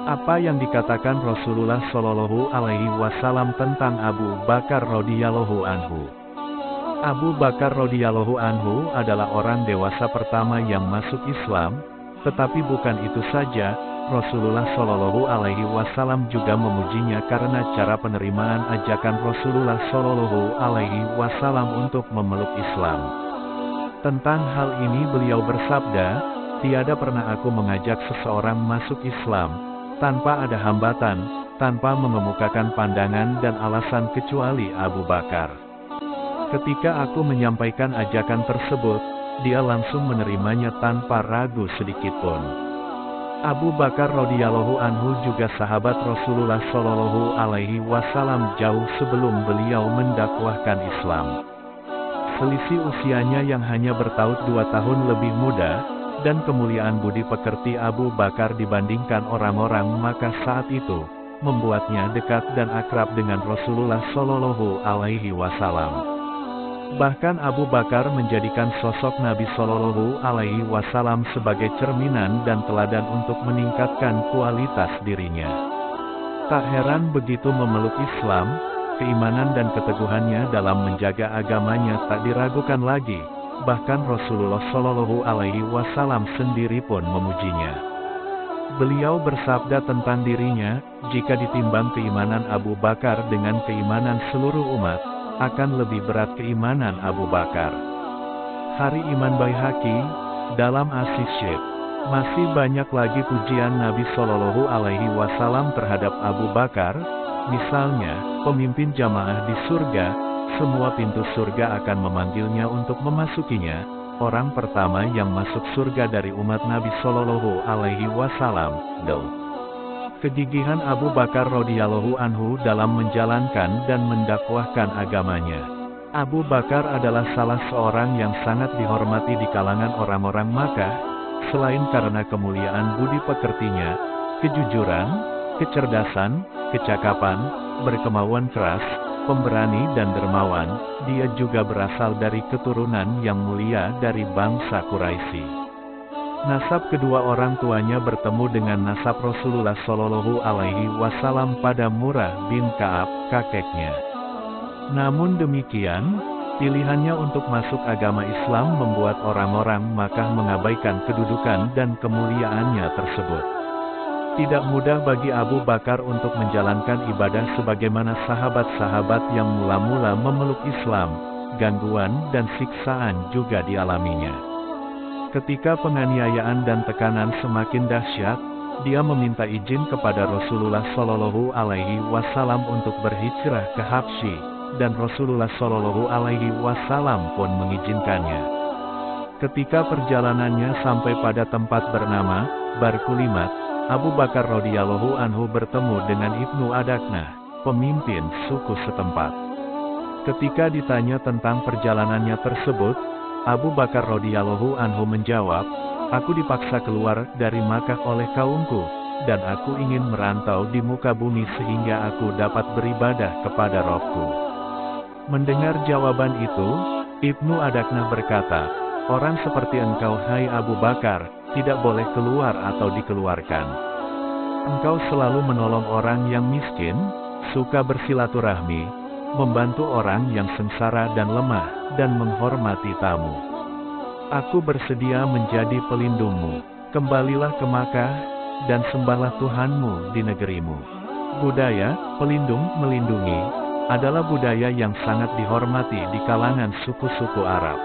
Apa yang dikatakan Rasulullah Shallallahu Alaihi Wasallam tentang Abu Bakar radhiyallahu anhu? Abu Bakar radhiyallahu anhu adalah orang dewasa pertama yang masuk Islam, tetapi bukan itu saja, Rasulullah Shallallahu Alaihi Wasallam juga memujinya karena cara penerimaan ajakan Rasulullah Shallallahu Alaihi Wasallam untuk memeluk Islam. Tentang hal ini beliau bersabda, "Tiada pernah aku mengajak seseorang masuk Islam tanpa ada hambatan, tanpa mengemukakan pandangan dan alasan kecuali Abu Bakar. Ketika aku menyampaikan ajakan tersebut, dia langsung menerimanya tanpa ragu sedikitpun." Abu Bakar radhiyallahu anhu juga sahabat Rasulullah Shallallahu Alaihi Wasallam jauh sebelum beliau mendakwahkan Islam. Selisih usianya yang hanya bertaut 2 tahun lebih muda, dan kemuliaan budi pekerti Abu Bakar dibandingkan orang-orang maka saat itu, membuatnya dekat dan akrab dengan Rasulullah Shallallahu Alaihi Wasallam. Bahkan Abu Bakar menjadikan sosok Nabi Shallallahu Alaihi Wasallam sebagai cerminan dan teladan untuk meningkatkan kualitas dirinya. Tak heran begitu memeluk Islam, keimanan dan keteguhannya dalam menjaga agamanya tak diragukan lagi. Bahkan Rasulullah Shallallahu Alaihi Wasallam sendiri pun memujinya. Beliau bersabda tentang dirinya, "Jika ditimbang keimanan Abu Bakar dengan keimanan seluruh umat, akan lebih berat keimanan Abu Bakar." Hari Iman Baihaqi, dalam As-Syed. Masih banyak lagi pujian Nabi Shallallahu Alaihi Wasallam terhadap Abu Bakar, misalnya, pemimpin jamaah di surga. Semua pintu surga akan memanggilnya untuk memasukinya. Orang pertama yang masuk surga dari umat Nabi Shallallahu Alaihi Wasallam. Kegigihan Abu Bakar radhiyallahu anhu dalam menjalankan dan mendakwahkan agamanya. Abu Bakar adalah salah seorang yang sangat dihormati di kalangan orang-orang Makkah, selain karena kemuliaan budi pekertinya, kejujuran, kecerdasan, kecakapan, berkemauan keras, pemberani dan dermawan, dia juga berasal dari keturunan yang mulia dari bangsa Quraisy. Nasab kedua orang tuanya bertemu dengan nasab Rasulullah Shallallahu Alaihi Wasallam pada Murrah bin Ka'ab, kakeknya. Namun demikian, pilihannya untuk masuk agama Islam membuat orang-orang Makkah mengabaikan kedudukan dan kemuliaannya tersebut. Tidak mudah bagi Abu Bakar untuk menjalankan ibadah sebagaimana sahabat-sahabat yang mula-mula memeluk Islam, gangguan dan siksaan juga dialaminya. Ketika penganiayaan dan tekanan semakin dahsyat, dia meminta izin kepada Rasulullah Shallallahu Alaihi Wasallam untuk berhijrah ke Habsyi, dan Rasulullah Shallallahu Alaihi Wasallam pun mengizinkannya. Ketika perjalanannya sampai pada tempat bernama Barkulimat, Abu Bakar radhiyallahu anhu bertemu dengan Ibnu Adaknah, pemimpin suku setempat. Ketika ditanya tentang perjalanannya tersebut, Abu Bakar radhiyallahu anhu menjawab, "Aku dipaksa keluar dari Makkah oleh kaumku, dan aku ingin merantau di muka bumi sehingga aku dapat beribadah kepada Rabbku." Mendengar jawaban itu, Ibnu Adaknah berkata, "Orang seperti engkau hai Abu Bakar, tidak boleh keluar atau dikeluarkan. Engkau selalu menolong orang yang miskin, suka bersilaturahmi, membantu orang yang sengsara dan lemah, dan menghormati tamu. Aku bersedia menjadi pelindungmu. Kembalilah ke Makkah, dan sembahlah Tuhanmu di negerimu." Budaya, pelindung, melindungi, adalah budaya yang sangat dihormati di kalangan suku-suku Arab.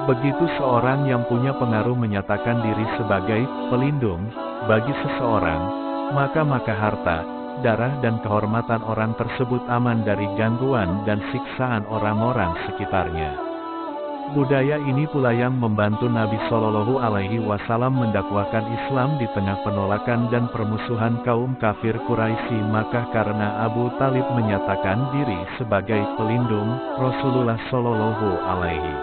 Begitu seorang yang punya pengaruh menyatakan diri sebagai pelindung bagi seseorang, maka harta, darah dan kehormatan orang tersebut aman dari gangguan dan siksaan orang-orang sekitarnya. Budaya ini pula yang membantu Nabi Shallallahu Alaihi Wasallam mendakwahkan Islam di tengah penolakan dan permusuhan kaum kafir Quraisy Makkah karena Abu Talib menyatakan diri sebagai pelindung Rasulullah Shallallahu Alaihi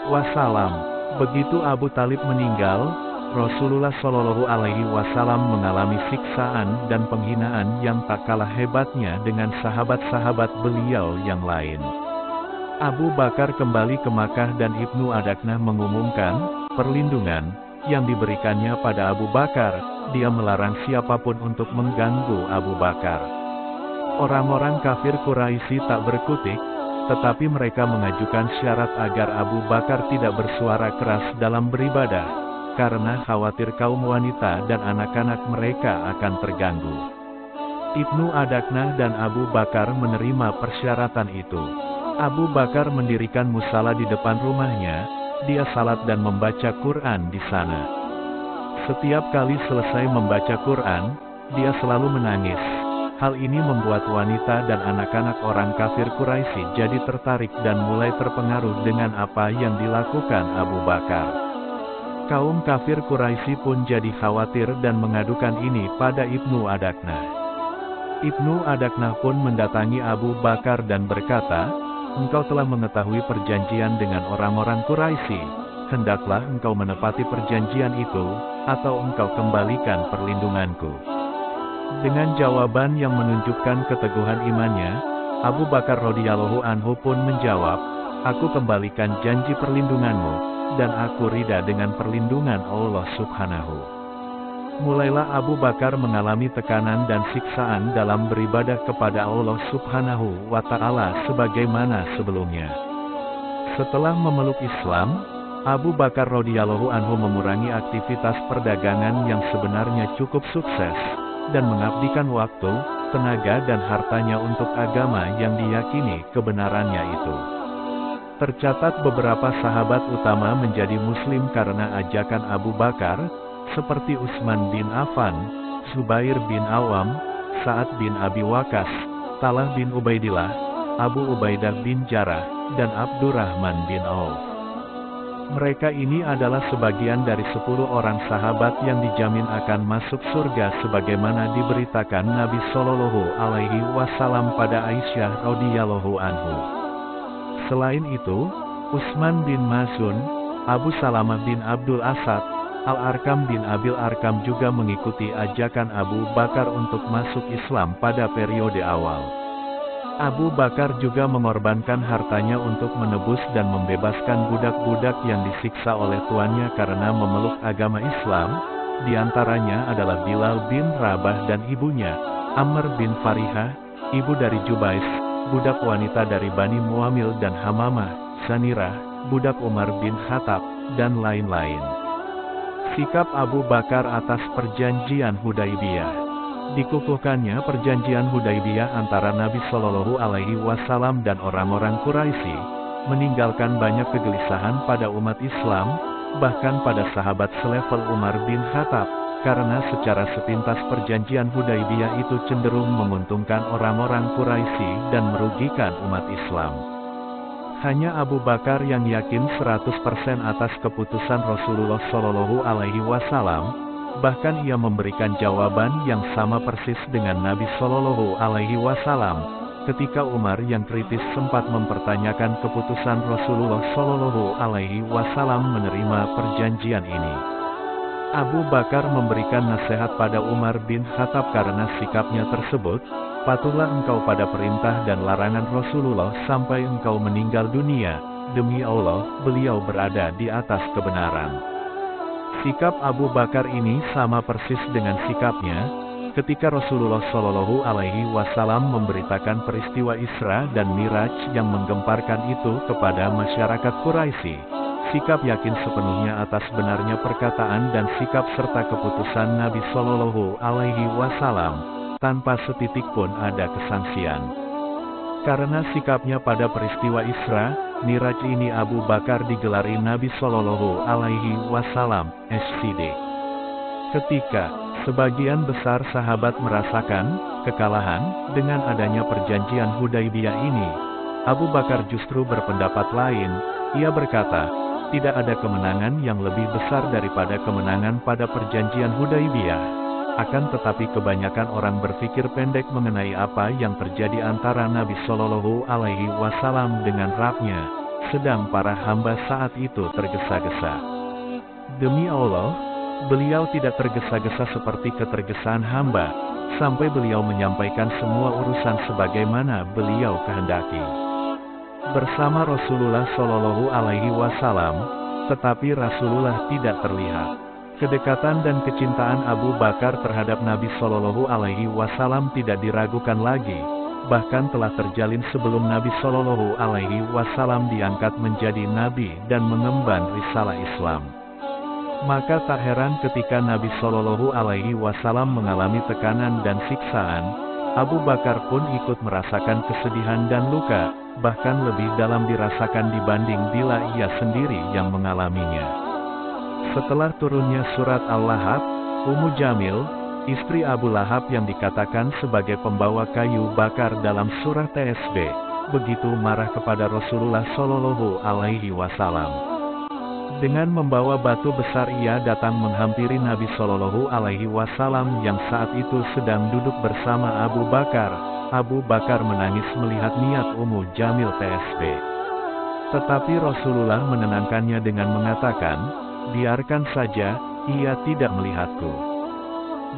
Wasallam. Begitu Abu Talib meninggal, Rasulullah Shallallahu Alaihi Wasallam mengalami siksaan dan penghinaan yang tak kalah hebatnya dengan sahabat-sahabat beliau yang lain. Abu Bakar kembali ke Makkah dan Ibnu Adaknah mengumumkan perlindungan yang diberikannya pada Abu Bakar, dia melarang siapapun untuk mengganggu Abu Bakar. Orang-orang kafir Quraisy tak berkutik, tetapi mereka mengajukan syarat agar Abu Bakar tidak bersuara keras dalam beribadah, karena khawatir kaum wanita dan anak-anak mereka akan terganggu. Ibnu Adaknah dan Abu Bakar menerima persyaratan itu. Abu Bakar mendirikan musala di depan rumahnya, dia salat dan membaca Quran di sana. Setiap kali selesai membaca Quran, dia selalu menangis. Hal ini membuat wanita dan anak-anak orang kafir Quraisy jadi tertarik dan mulai terpengaruh dengan apa yang dilakukan Abu Bakar. Kaum kafir Quraisy pun jadi khawatir dan mengadukan ini pada Ibnu Adaknah. Ibnu Adaknah pun mendatangi Abu Bakar dan berkata, "Engkau telah mengetahui perjanjian dengan orang-orang Quraisy, hendaklah engkau menepati perjanjian itu, atau engkau kembalikan perlindunganku." Dengan jawaban yang menunjukkan keteguhan imannya, Abu Bakar radhiyallahu anhu pun menjawab, "Aku kembalikan janji perlindunganmu, dan aku ridha dengan perlindungan Allah Subhanahu." Mulailah Abu Bakar mengalami tekanan dan siksaan dalam beribadah kepada Allah Subhanahu wa Ta'ala sebagaimana sebelumnya. Setelah memeluk Islam, Abu Bakar radhiyallahu anhu mengurangi aktivitas perdagangan yang sebenarnya cukup sukses, dan mengabdikan waktu, tenaga dan hartanya untuk agama yang diyakini kebenarannya itu. Tercatat beberapa sahabat utama menjadi muslim karena ajakan Abu Bakar, seperti Utsman bin Affan, Zubair bin Awam, Sa'ad bin Abi Waqqas, Talha bin Ubaidillah, Abu Ubaidah bin Jarrah, dan Abdurrahman bin Auf. Mereka ini adalah sebagian dari 10 orang sahabat yang dijamin akan masuk surga sebagaimana diberitakan Nabi Shallallahu Alaihi Wasallam pada Aisyah radhiyallahu anhu. Selain itu, Utsman bin Maz'un, Abu Salamah bin Abdul Asad, Al-Arkam bin Abil Arkam juga mengikuti ajakan Abu Bakar untuk masuk Islam pada periode awal. Abu Bakar juga mengorbankan hartanya untuk menebus dan membebaskan budak-budak yang disiksa oleh tuannya karena memeluk agama Islam, diantaranya adalah Bilal bin Rabah dan ibunya, Amr bin Farihah, ibu dari Jubais, budak wanita dari Bani Muamil dan Hamamah, Sanirah, budak Umar bin Khattab, dan lain-lain. Sikap Abu Bakar atas perjanjian Hudaibiyah. Dikukuhkannya perjanjian Hudaibiyah antara Nabi Shallallahu Alaihi Wasallam dan orang-orang Quraisy, meninggalkan banyak kegelisahan pada umat Islam, bahkan pada sahabat selevel Umar bin Khattab, karena secara sepintas perjanjian Hudaibiyah itu cenderung menguntungkan orang-orang Quraisy dan merugikan umat Islam. Hanya Abu Bakar yang yakin 100% atas keputusan Rasulullah Shallallahu Alaihi Wasallam. Bahkan ia memberikan jawaban yang sama persis dengan Nabi Shallallahu Alaihi Wasallam, ketika Umar yang kritis sempat mempertanyakan keputusan Rasulullah Shallallahu Alaihi Wasallam menerima perjanjian ini. Abu Bakar memberikan nasihat pada Umar bin Khattab karena sikapnya tersebut, "Patuhlah engkau pada perintah dan larangan Rasulullah sampai engkau meninggal dunia, demi Allah, beliau berada di atas kebenaran." Sikap Abu Bakar ini sama persis dengan sikapnya ketika Rasulullah Shallallahu Alaihi Wasallam memberitakan peristiwa Isra dan Miraj yang menggemparkan itu kepada masyarakat Quraisy. Sikap yakin sepenuhnya atas benarnya perkataan dan sikap serta keputusan Nabi Shallallahu Alaihi Wasallam tanpa setitik pun ada kesangsian. Karena sikapnya pada peristiwa Isra, Miraj ini Abu Bakar digelari Nabi Shallallahu Alaihi Wasallam, SCD. Ketika sebagian besar sahabat merasakan kekalahan dengan adanya perjanjian Hudaibiyah ini, Abu Bakar justru berpendapat lain. Ia berkata, tidak ada kemenangan yang lebih besar daripada kemenangan pada perjanjian Hudaibiyah. Akan tetapi kebanyakan orang berpikir pendek mengenai apa yang terjadi antara Nabi Shallallahu Alaihi Wasallam dengan Rabb-Nya, sedang para hamba saat itu tergesa-gesa. Demi Allah, beliau tidak tergesa-gesa seperti ketergesaan hamba, sampai beliau menyampaikan semua urusan sebagaimana beliau kehendaki. Bersama Rasulullah Shallallahu Alaihi Wasallam, tetapi Rasulullah tidak terlihat. Kedekatan dan kecintaan Abu Bakar terhadap Nabi Shallallahu Alaihi Wasallam tidak diragukan lagi, bahkan telah terjalin sebelum Nabi Shallallahu Alaihi Wasallam diangkat menjadi Nabi dan mengemban risalah Islam. Maka tak heran ketika Nabi Shallallahu Alaihi Wasallam mengalami tekanan dan siksaan, Abu Bakar pun ikut merasakan kesedihan dan luka, bahkan lebih dalam dirasakan dibanding bila ia sendiri yang mengalaminya. Setelah turunnya surat Al-Lahab, Ummu Jamil, istri Abu Lahab yang dikatakan sebagai pembawa kayu bakar dalam surah TSB, begitu marah kepada Rasulullah Shallallahu Alaihi Wasallam. Dengan membawa batu besar ia datang menghampiri Nabi Shallallahu Alaihi Wasallam yang saat itu sedang duduk bersama Abu Bakar. Abu Bakar menangis melihat niat Ummu Jamil TSB. Tetapi Rasulullah menenangkannya dengan mengatakan, "Biarkan saja, ia tidak melihatku."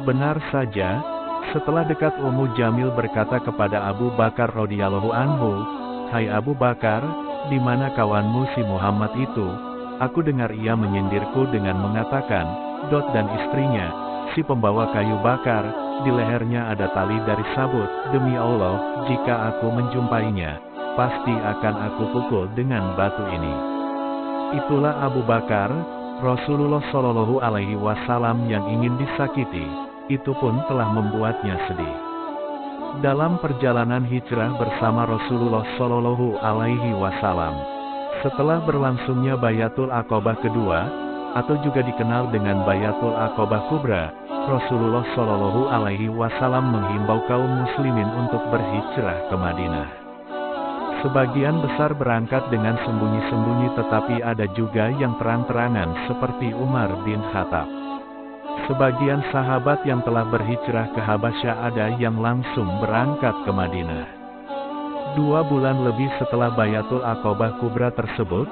Benar saja, setelah dekat Ummu Jamil berkata kepada Abu Bakar radhiyallahu anhu, "Hai Abu Bakar, di mana kawanmu si Muhammad itu?" Aku dengar ia menyindirku dengan mengatakan, dan istrinya, si pembawa kayu bakar, di lehernya ada tali dari sabut. Demi Allah, jika aku menjumpainya, pasti akan aku pukul dengan batu ini. Itulah Abu Bakar, Rasulullah Shallallahu Alaihi Wasallam yang ingin disakiti, itu pun telah membuatnya sedih. Dalam perjalanan hijrah bersama Rasulullah Shallallahu Alaihi Wasallam, setelah berlangsungnya Bayatul Aqobah kedua, atau juga dikenal dengan Bayatul Aqobah Kubra, Rasulullah Shallallahu Alaihi Wasallam menghimbau kaum muslimin untuk berhijrah ke Madinah. Sebagian besar berangkat dengan sembunyi-sembunyi, tetapi ada juga yang terang-terangan seperti Umar bin Khattab. Sebagian sahabat yang telah berhijrah ke Habasyah ada yang langsung berangkat ke Madinah. 2 bulan lebih setelah Bayatul Aqobah Kubra tersebut,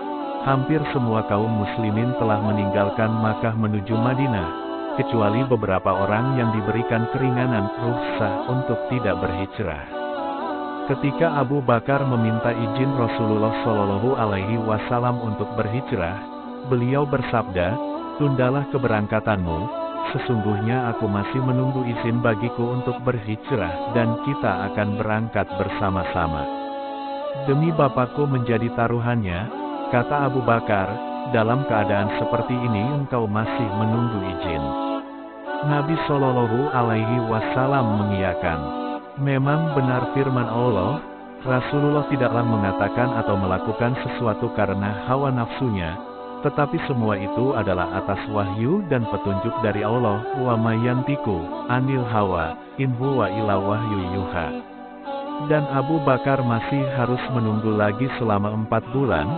hampir semua kaum muslimin telah meninggalkan Makkah menuju Madinah, kecuali beberapa orang yang diberikan keringanan rukhsah untuk tidak berhijrah. Ketika Abu Bakar meminta izin Rasulullah Shallallahu Alaihi Wasallam untuk berhijrah, beliau bersabda, "Tundalah keberangkatanmu, sesungguhnya aku masih menunggu izin bagiku untuk berhijrah dan kita akan berangkat bersama-sama." "Demi Bapakku menjadi taruhannya," kata Abu Bakar, "dalam keadaan seperti ini engkau masih menunggu izin." Nabi Shallallahu Alaihi Wasallam mengiyakan. Memang benar firman Allah, Rasulullah tidaklah mengatakan atau melakukan sesuatu karena hawa nafsunya, tetapi semua itu adalah atas wahyu dan petunjuk dari Allah. Wa ma yantiqu anil hawa, in huwa illa wahyu yuha. Dan Abu Bakar masih harus menunggu lagi selama 4 bulan,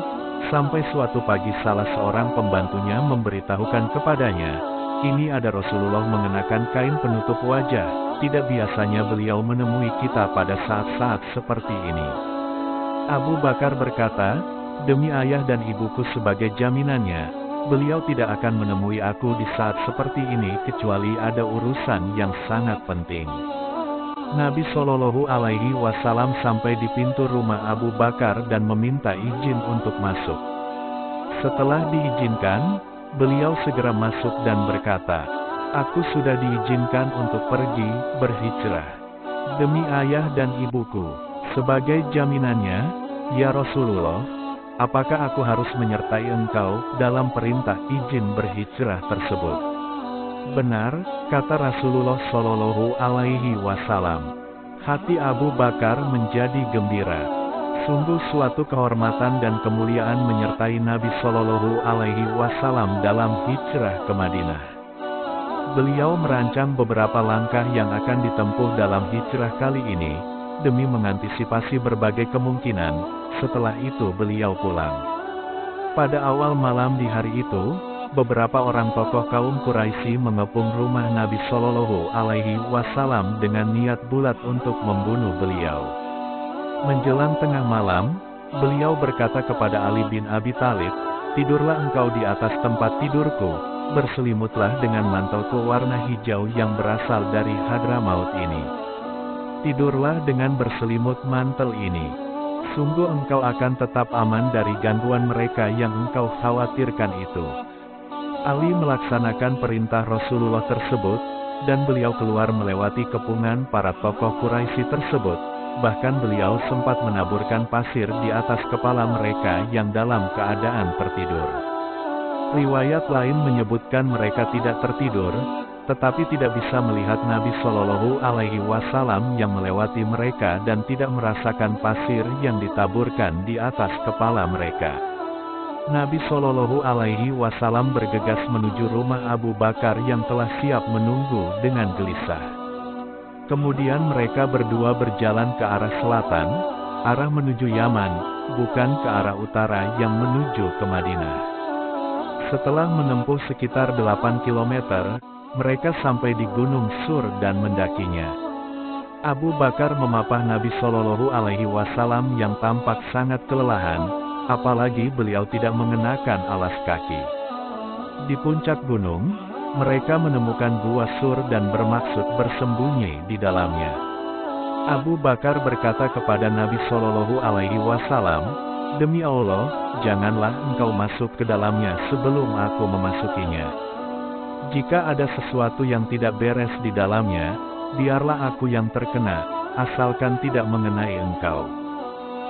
sampai suatu pagi salah seorang pembantunya memberitahukan kepadanya, "Ini ada Rasulullah mengenakan kain penutup wajah. Tidak biasanya beliau menemui kita pada saat-saat seperti ini." Abu Bakar berkata, "Demi ayah dan ibuku sebagai jaminannya, beliau tidak akan menemui aku di saat seperti ini kecuali ada urusan yang sangat penting." Nabi Shallallahu Alaihi Wasallam sampai di pintu rumah Abu Bakar dan meminta izin untuk masuk. Setelah diizinkan, beliau segera masuk dan berkata, "Aku sudah diizinkan untuk pergi berhijrah demi ayah dan ibuku. Sebagai jaminannya, ya Rasulullah, apakah aku harus menyertai engkau dalam perintah izin berhijrah tersebut?" "Benar," kata Rasulullah Shallallahu Alaihi Wasallam. Hati Abu Bakar menjadi gembira. Sungguh suatu kehormatan dan kemuliaan menyertai Nabi Shallallahu Alaihi Wasallam dalam hijrah ke Madinah. Beliau merancang beberapa langkah yang akan ditempuh dalam hijrah kali ini, demi mengantisipasi berbagai kemungkinan. Setelah itu beliau pulang. Pada awal malam di hari itu, beberapa orang tokoh kaum Quraisy mengepung rumah Nabi Shallallahu Alaihi Wasallam dengan niat bulat untuk membunuh beliau. Menjelang tengah malam, beliau berkata kepada Ali bin Abi Thalib, "Tidurlah engkau di atas tempat tidurku, berselimutlah dengan mantelku warna hijau yang berasal dari Hadramaut ini. Tidurlah dengan berselimut mantel ini. Sungguh engkau akan tetap aman dari gangguan mereka yang engkau khawatirkan itu." Ali melaksanakan perintah Rasulullah tersebut, dan beliau keluar melewati kepungan para tokoh Quraisy tersebut. Bahkan beliau sempat menaburkan pasir di atas kepala mereka yang dalam keadaan tertidur. Riwayat lain menyebutkan mereka tidak tertidur, tetapi tidak bisa melihat Nabi Shallallahu Alaihi Wasallam yang melewati mereka dan tidak merasakan pasir yang ditaburkan di atas kepala mereka. Nabi Shallallahu Alaihi Wasallam bergegas menuju rumah Abu Bakar yang telah siap menunggu dengan gelisah. Kemudian mereka berdua berjalan ke arah selatan, arah menuju Yaman, bukan ke arah utara yang menuju ke Madinah. Setelah menempuh sekitar 8 km, mereka sampai di Gunung Sur dan mendakinya. Abu Bakar memapah Nabi Shallallahu Alaihi Wasallam yang tampak sangat kelelahan, apalagi beliau tidak mengenakan alas kaki. Di puncak gunung, mereka menemukan Gua Sur dan bermaksud bersembunyi di dalamnya. Abu Bakar berkata kepada Nabi Shallallahu Alaihi Wasallam, "Demi Allah, janganlah engkau masuk ke dalamnya sebelum aku memasukinya. Jika ada sesuatu yang tidak beres di dalamnya, biarlah aku yang terkena, asalkan tidak mengenai engkau."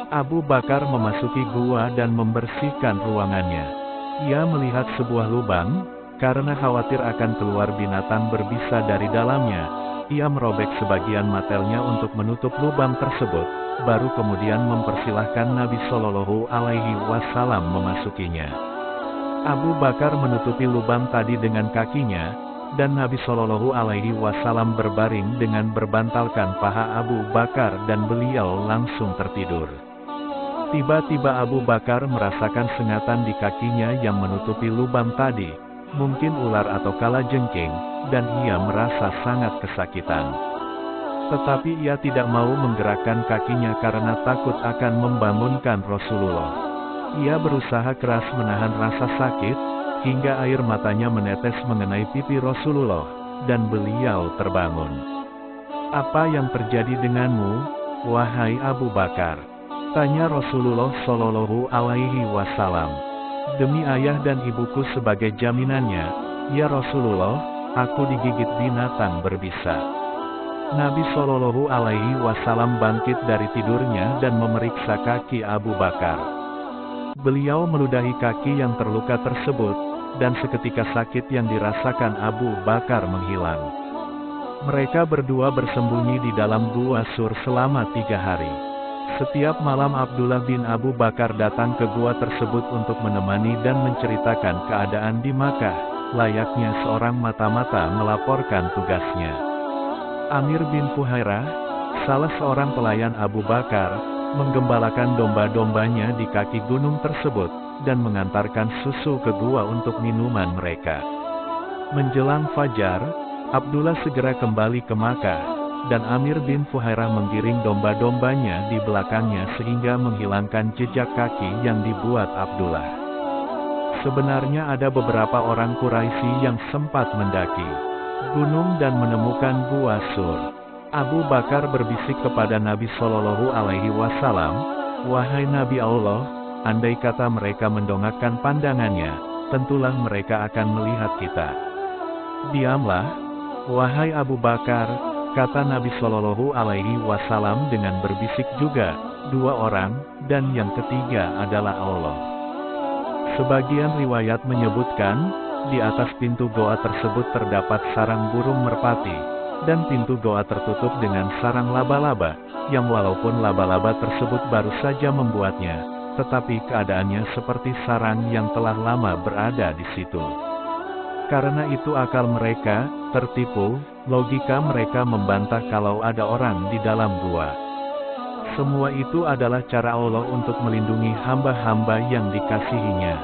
Abu Bakar memasuki gua dan membersihkan ruangannya. Ia melihat sebuah lubang. Karena khawatir akan keluar binatang berbisa dari dalamnya, ia merobek sebagian matelnya untuk menutup lubang tersebut, baru kemudian mempersilahkan Nabi Shallallahu Alaihi Wasallam memasukinya. Abu Bakar menutupi lubang tadi dengan kakinya, dan Nabi Shallallahu Alaihi Wasallam berbaring dengan berbantalkan paha Abu Bakar dan beliau langsung tertidur. Tiba-tiba Abu Bakar merasakan sengatan di kakinya yang menutupi lubang tadi. Mungkin ular atau kalajengking, dan ia merasa sangat kesakitan. Tetapi ia tidak mau menggerakkan kakinya karena takut akan membangunkan Rasulullah. Ia berusaha keras menahan rasa sakit, hingga air matanya menetes mengenai pipi Rasulullah, dan beliau terbangun. "Apa yang terjadi denganmu, wahai Abu Bakar?" tanya Rasulullah Shallallahu Alaihi Wasallam. "Demi ayah dan ibuku sebagai jaminannya, ya Rasulullah, aku digigit binatang berbisa." Nabi Shallallahu Alaihi Wasallam bangkit dari tidurnya dan memeriksa kaki Abu Bakar. Beliau meludahi kaki yang terluka tersebut, dan seketika sakit yang dirasakan Abu Bakar menghilang. Mereka berdua bersembunyi di dalam Gua Sur selama 3 hari. Setiap malam Abdullah bin Abu Bakar datang ke gua tersebut untuk menemani dan menceritakan keadaan di Makkah, layaknya seorang mata-mata melaporkan tugasnya. Amir bin Fuhairah, salah seorang pelayan Abu Bakar, menggembalakan domba-dombanya di kaki gunung tersebut, dan mengantarkan susu ke gua untuk minuman mereka. Menjelang fajar, Abdullah segera kembali ke Makkah, dan Amir bin Fuhairah menggiring domba-dombanya di belakangnya sehingga menghilangkan jejak kaki yang dibuat Abdullah. Sebenarnya ada beberapa orang Quraisy yang sempat mendaki gunung dan menemukan Gua Sur. Abu Bakar berbisik kepada Nabi Shallallahu Alaihi Wasallam, "Wahai Nabi Allah, andai kata mereka mendongakkan pandangannya, tentulah mereka akan melihat kita." "Diamlah, wahai Abu Bakar," kata Nabi Shallallahu Alaihi Wasallam dengan berbisik juga, "Dua orang, dan yang ketiga adalah Allah." Sebagian riwayat menyebutkan, di atas pintu goa tersebut terdapat sarang burung merpati, dan pintu goa tertutup dengan sarang laba-laba, yang walaupun laba-laba tersebut baru saja membuatnya, tetapi keadaannya seperti sarang yang telah lama berada di situ. Karena itu akal mereka tertipu, logika mereka membantah kalau ada orang di dalam gua. Semua itu adalah cara Allah untuk melindungi hamba-hamba yang dikasihinya.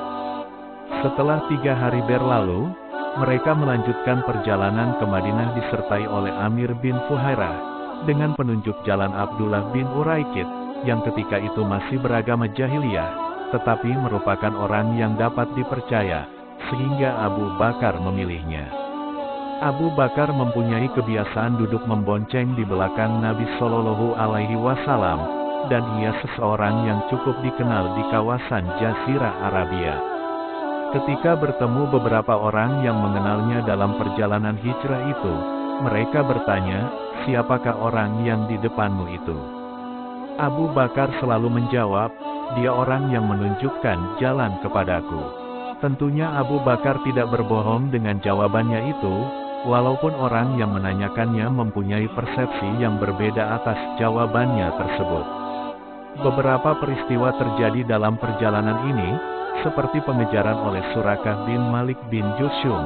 Setelah 3 hari berlalu, mereka melanjutkan perjalanan ke Madinah disertai oleh Amir bin Fuhairah, dengan penunjuk jalan Abdullah bin Uraikid, yang ketika itu masih beragama jahiliyah, tetapi merupakan orang yang dapat dipercaya, sehingga Abu Bakar memilihnya. Abu Bakar mempunyai kebiasaan duduk membonceng di belakang Nabi Shallallahu Alaihi Wasallam, dan ia seseorang yang cukup dikenal di kawasan Jazirah Arabia. Ketika bertemu beberapa orang yang mengenalnya dalam perjalanan hijrah itu, mereka bertanya, "Siapakah orang yang di depanmu itu?" Abu Bakar selalu menjawab, "Dia orang yang menunjukkan jalan kepadaku." Tentunya Abu Bakar tidak berbohong dengan jawabannya itu, walaupun orang yang menanyakannya mempunyai persepsi yang berbeda atas jawabannya tersebut. Beberapa peristiwa terjadi dalam perjalanan ini, seperti pengejaran oleh Surakah bin Malik bin Jushum,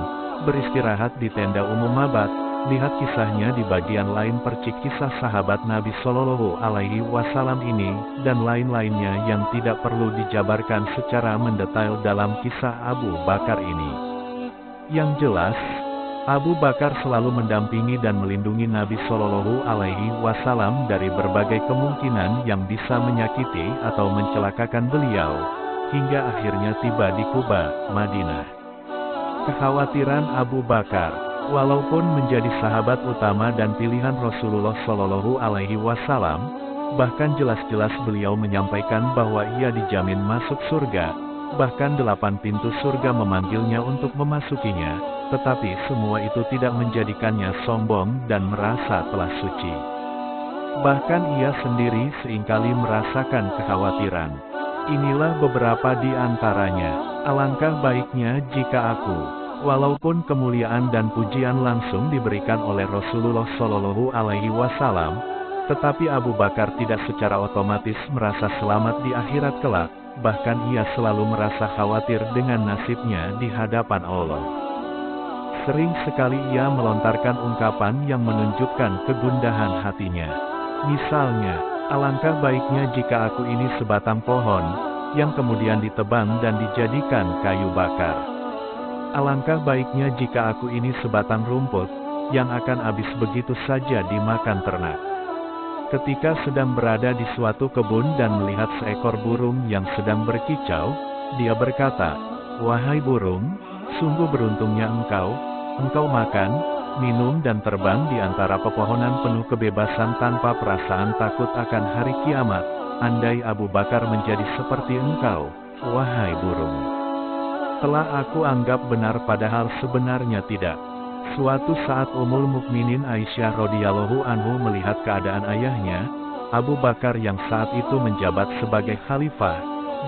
beristirahat di tenda umum Mabat, lihat kisahnya di bagian lain percik kisah sahabat Nabi Shallallahu Alaihi Wasallam ini, dan lain-lainnya yang tidak perlu dijabarkan secara mendetail dalam kisah Abu Bakar ini. Yang jelas, Abu Bakar selalu mendampingi dan melindungi Nabi Shallallahu Alaihi Wasallam dari berbagai kemungkinan yang bisa menyakiti atau mencelakakan beliau, hingga akhirnya tiba di Kuba, Madinah. Kekhawatiran Abu Bakar, walaupun menjadi sahabat utama dan pilihan Rasulullah Shallallahu Alaihi Wasallam, bahkan jelas-jelas beliau menyampaikan bahwa ia dijamin masuk surga, bahkan 8 pintu surga memanggilnya untuk memasukinya, tetapi semua itu tidak menjadikannya sombong dan merasa telah suci. Bahkan ia sendiri seringkali merasakan kekhawatiran. Inilah beberapa di antaranya. Alangkah baiknya jika aku, walaupun kemuliaan dan pujian langsung diberikan oleh Rasulullah Shallallahu Alaihi Wasallam, tetapi Abu Bakar tidak secara otomatis merasa selamat di akhirat kelak, bahkan ia selalu merasa khawatir dengan nasibnya di hadapan Allah. Sering sekali ia melontarkan ungkapan yang menunjukkan kegundahan hatinya. Misalnya, "Alangkah baiknya jika aku ini sebatang pohon, yang kemudian ditebang dan dijadikan kayu bakar. Alangkah baiknya jika aku ini sebatang rumput, yang akan habis begitu saja dimakan ternak." Ketika sedang berada di suatu kebun dan melihat seekor burung yang sedang berkicau, dia berkata, "Wahai burung, sungguh beruntungnya engkau makan, minum dan terbang di antara pepohonan penuh kebebasan tanpa perasaan takut akan hari kiamat. Andai Abu Bakar menjadi seperti engkau, wahai burung. Telah aku anggap benar padahal sebenarnya tidak." Suatu saat Ummul Mukminin Aisyah radhiyallahu anhu melihat keadaan ayahnya, Abu Bakar yang saat itu menjabat sebagai khalifah,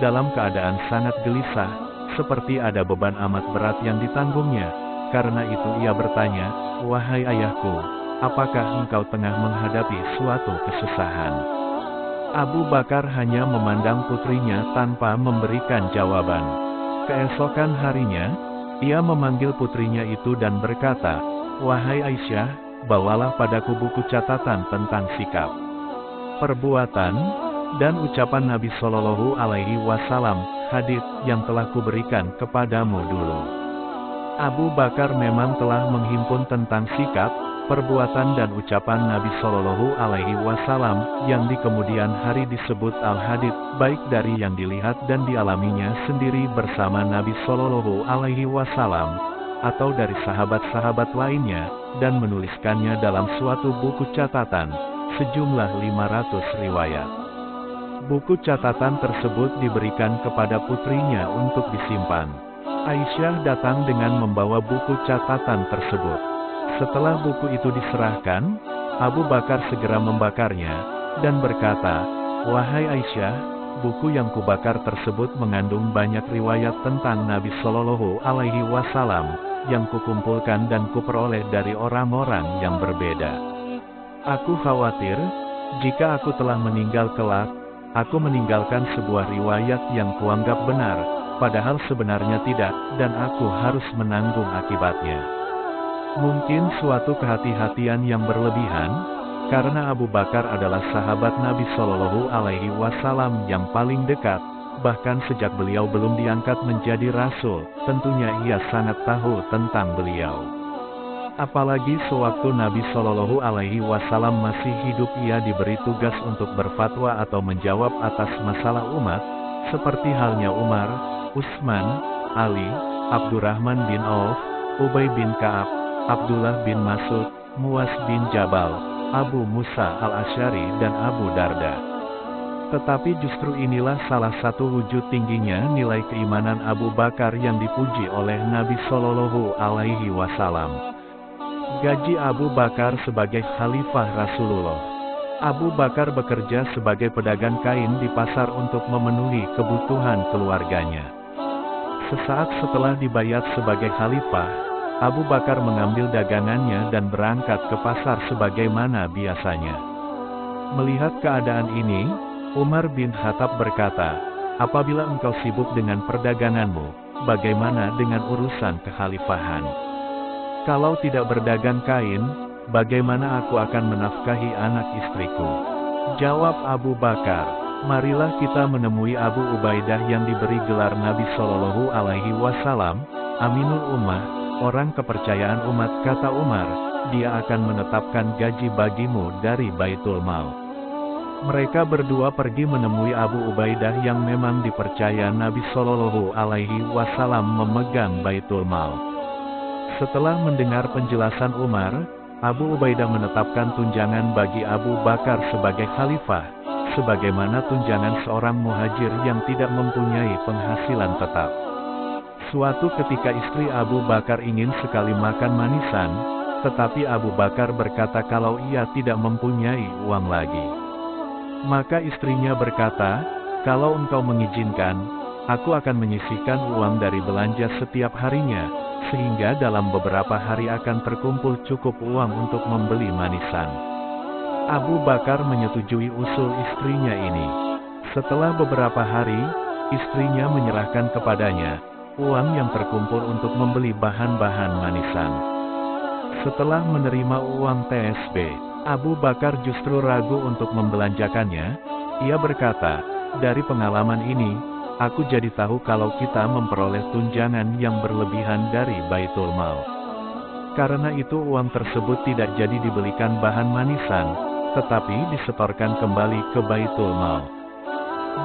dalam keadaan sangat gelisah, seperti ada beban amat berat yang ditanggungnya. Karena itu ia bertanya, "Wahai ayahku, apakah engkau tengah menghadapi suatu kesusahan?" Abu Bakar hanya memandang putrinya tanpa memberikan jawaban. Keesokan harinya, ia memanggil putrinya itu dan berkata, "Wahai Aisyah, bawalah padaku buku catatan tentang sikap, perbuatan, dan ucapan Nabi Shallallahu Alaihi Wasallam, hadits yang telah kuberikan kepadamu dulu." Abu Bakar memang telah menghimpun tentang sikap, perbuatan dan ucapan Nabi Shallallahu Alaihi Wasallam yang di kemudian hari disebut al-hadits, baik dari yang dilihat dan dialaminya sendiri bersama Nabi Shallallahu Alaihi Wasallam, atau dari sahabat-sahabat lainnya, dan menuliskannya dalam suatu buku catatan, sejumlah 500 riwayat. Buku catatan tersebut diberikan kepada putrinya untuk disimpan. Aisyah datang dengan membawa buku catatan tersebut. Setelah buku itu diserahkan, Abu Bakar segera membakarnya, dan berkata, "Wahai Aisyah, buku yang kubakar tersebut mengandung banyak riwayat tentang Nabi Shallallahu Alaihi Wasallam, yang kukumpulkan dan kuperoleh dari orang-orang yang berbeda. Aku khawatir, jika aku telah meninggal kelak, aku meninggalkan sebuah riwayat yang kuanggap benar, padahal sebenarnya tidak, dan aku harus menanggung akibatnya." Mungkin suatu kehati-hatian yang berlebihan, karena Abu Bakar adalah sahabat Nabi Shallallahu Alaihi Wasallam yang paling dekat, bahkan sejak beliau belum diangkat menjadi rasul, tentunya ia sangat tahu tentang beliau. Apalagi sewaktu Nabi Shallallahu Alaihi Wasallam masih hidup, ia diberi tugas untuk berfatwa atau menjawab atas masalah umat, seperti halnya Umar, Utsman, Ali, Abdurrahman bin Auf, Ubay bin Ka'ab, Abdullah bin Mas'ud, Muaz bin Jabal, Abu Musa al-Asy'ari dan Abu Darda. Tetapi justru inilah salah satu wujud tingginya nilai keimanan Abu Bakar yang dipuji oleh Nabi Shallallahu Alaihi Wasallam. Gaji Abu Bakar sebagai Khalifah Rasulullah. Abu Bakar bekerja sebagai pedagang kain di pasar untuk memenuhi kebutuhan keluarganya. Sesaat setelah dibayat sebagai Khalifah, Abu Bakar mengambil dagangannya dan berangkat ke pasar sebagaimana biasanya. Melihat keadaan ini, Umar bin Khattab berkata, "Apabila engkau sibuk dengan perdaganganmu, bagaimana dengan urusan kekhalifahan? Kalau tidak berdagang kain, bagaimana aku akan menafkahi anak istriku?" Jawab Abu Bakar, "Marilah kita menemui Abu Ubaidah yang diberi gelar Nabi Shallallahu Alaihi Wasallam, Aminul Ummah, orang kepercayaan umat," kata Umar, "dia akan menetapkan gaji bagimu dari Baitul Mal." Mereka berdua pergi menemui Abu Ubaidah yang memang dipercaya Nabi Shallallahu Alaihi Wasallam memegang Baitul Mal. Setelah mendengar penjelasan Umar, Abu Ubaidah menetapkan tunjangan bagi Abu Bakar sebagai khalifah, sebagaimana tunjangan seorang muhajir yang tidak mempunyai penghasilan tetap. Suatu ketika istri Abu Bakar ingin sekali makan manisan, tetapi Abu Bakar berkata kalau ia tidak mempunyai uang lagi. Maka istrinya berkata, "Kalau engkau mengizinkan, aku akan menyisihkan uang dari belanja setiap harinya, sehingga dalam beberapa hari akan terkumpul cukup uang untuk membeli manisan." Abu Bakar menyetujui usul istrinya ini. Setelah beberapa hari, istrinya menyerahkan kepadanya uang yang terkumpul untuk membeli bahan-bahan manisan. Setelah menerima uang TSB, Abu Bakar justru ragu untuk membelanjakannya. Ia berkata, "Dari pengalaman ini, aku jadi tahu kalau kita memperoleh tunjangan yang berlebihan dari Baitul Mal. Karena itu uang tersebut tidak jadi dibelikan bahan manisan, tetapi disetorkan kembali ke Baitul Mal."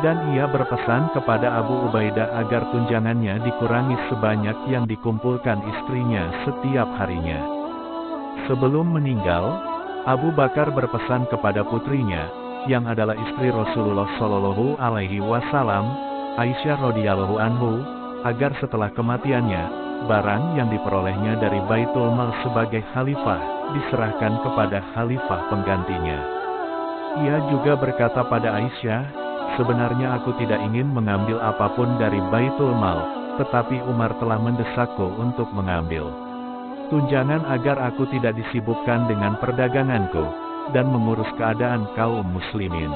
Dan ia berpesan kepada Abu Ubaidah agar tunjangannya dikurangi sebanyak yang dikumpulkan istrinya setiap harinya. Sebelum meninggal, Abu Bakar berpesan kepada putrinya, yang adalah istri Rasulullah Shallallahu Alaihi Wasallam, Aisyah radhiyallahu anhu, agar setelah kematiannya, barang yang diperolehnya dari Baitul Mal sebagai khalifah, diserahkan kepada khalifah penggantinya. Ia juga berkata pada Aisyah, "Sebenarnya aku tidak ingin mengambil apapun dari Baitul Mal, tetapi Umar telah mendesakku untuk mengambil tunjangan agar aku tidak disibukkan dengan perdaganganku, dan mengurus keadaan kaum muslimin.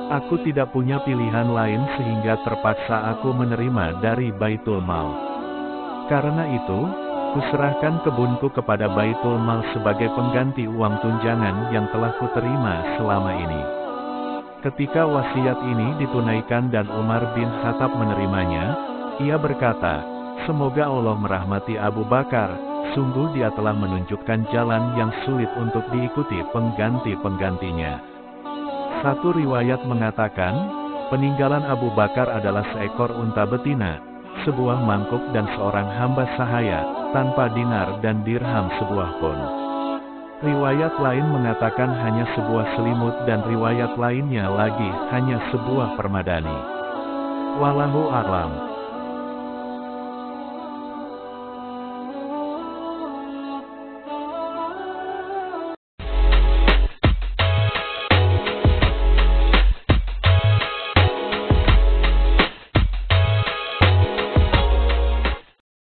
Aku tidak punya pilihan lain sehingga terpaksa aku menerima dari Baitul Mal. Karena itu, kuserahkan kebunku kepada Baitul Mal sebagai pengganti uang tunjangan yang telah kuterima selama ini." Ketika wasiat ini ditunaikan dan Umar bin Khattab menerimanya, ia berkata, "Semoga Allah merahmati Abu Bakar. Sungguh dia telah menunjukkan jalan yang sulit untuk diikuti pengganti-penggantinya." Satu riwayat mengatakan, peninggalan Abu Bakar adalah seekor unta betina, sebuah mangkuk dan seorang hamba sahaya, tanpa dinar dan dirham sebuah pun. Riwayat lain mengatakan hanya sebuah selimut dan riwayat lainnya lagi hanya sebuah permadani. Wallahu a'lam.